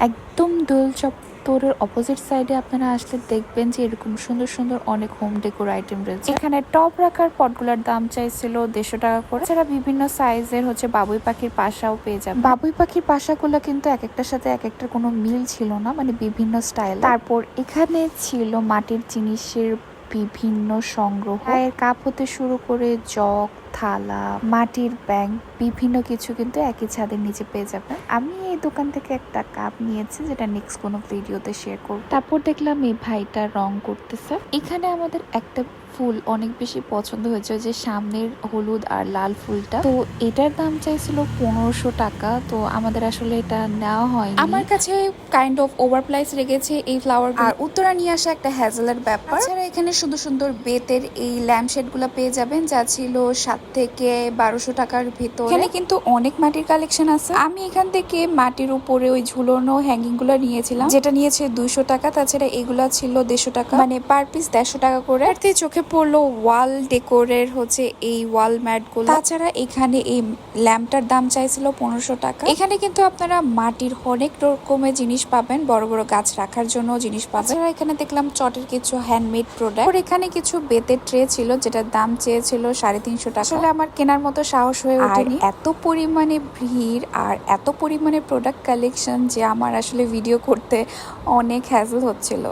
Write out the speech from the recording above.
একদম দোল চত্বরের অপোজিট সাইডে আপনারা আসলে দেখবেন যে এরকম সুন্দর সুন্দর অনেক হোম ডেকোর আইটেম রয়েছে। এখানে টপ রাখার পটগুলোর দাম চাইছিল 150 টাকা করে। এছাড়া বিভিন্ন সাইজের বাবুই পাখির পাশাও পেয়ে যাবে। বাবুই পাখির পাশাগুলো কিন্তু এক একটার সাথে এক একটার কোনো মিল ছিল না, মানে বিভিন্ন স্টাইল। তারপর এখানে ছিল মাটির জিনিসের বিভিন্ন সংগ্রহ, চায়ের কাপ হতে শুরু করে জগ, থালা, মাটির ব্যাংক, বিভিন্ন কিছু কিন্তু একই ছাদের নিচে পেয়ে যাবেন। আমি এই দোকান থেকে একটা কাপ নিয়েছি, যেটা নেক্সট কোনো ভিডিওতে শেয়ার করব। তারপর দেখলাম এই ভাইটা রং করতেছে। এখানে আমাদের একটা ফুল অনেক বেশি পছন্দ হয়েছে, যে সামনের হলুদ আর লাল ফুলটা। তো এটার দাম চাইছিল 1500 টাকা। তো আমাদের আসলে এটা নেওয়া হয়নি। আমার কাছে কাইন্ড অফ ওভার প্রাইস লেগেছে এই ফ্লাওয়ার। আর উত্তরা নিয়ে আসা একটা হ্যাজেলের ব্যাপার। এছাড়া এখানে সুন্দর সুন্দর বেতের এই ল্যাম্পশেড গুলো পেয়ে যাবেন, যা ছিল 7 থেকে 1200 টাকার ভিতর। এখানে কিন্তু অনেক মাটির কালেকশন আছে। আমি এখান থেকে মাটির উপরে ওই ঝুলনো হ্যাঙ্গিং গুলো নিয়েছিলাম, যেটা নিয়েছে 200 টাকা। তাছাড়া এগুলা ছিল 150 টাকা, মানে পার পিস 150 টাকা করে। চোখে পড়লো ওয়াল ডেকোরের এই ওয়াল ম্যাট গুলো। তাছাড়া এখানে এই ল্যাম্পটার দাম চাইছিল 1500 টাকা। এখানে কিন্তু আপনারা মাটির অনেক রকমের জিনিস পাবেন, বড় বড় গাছ রাখার জন্য জিনিস পাবেন। এখানে দেখলাম চটের কিছু হ্যান্ডমেড প্রোডাক্ট। এখানে কিছু বেতের ট্রে ছিল, যেটার দাম চেয়েছিল 350 টাকা। আসলে আমার কেনার মতো সাহস হয়ে ওঠেনি। এত পরিমাণে ভিড় আর এত পরিমাণে প্রোডাক্ট কালেকশন যে আমার আসলে ভিডিও করতে অনেক হ্যাজেল হচ্ছিল।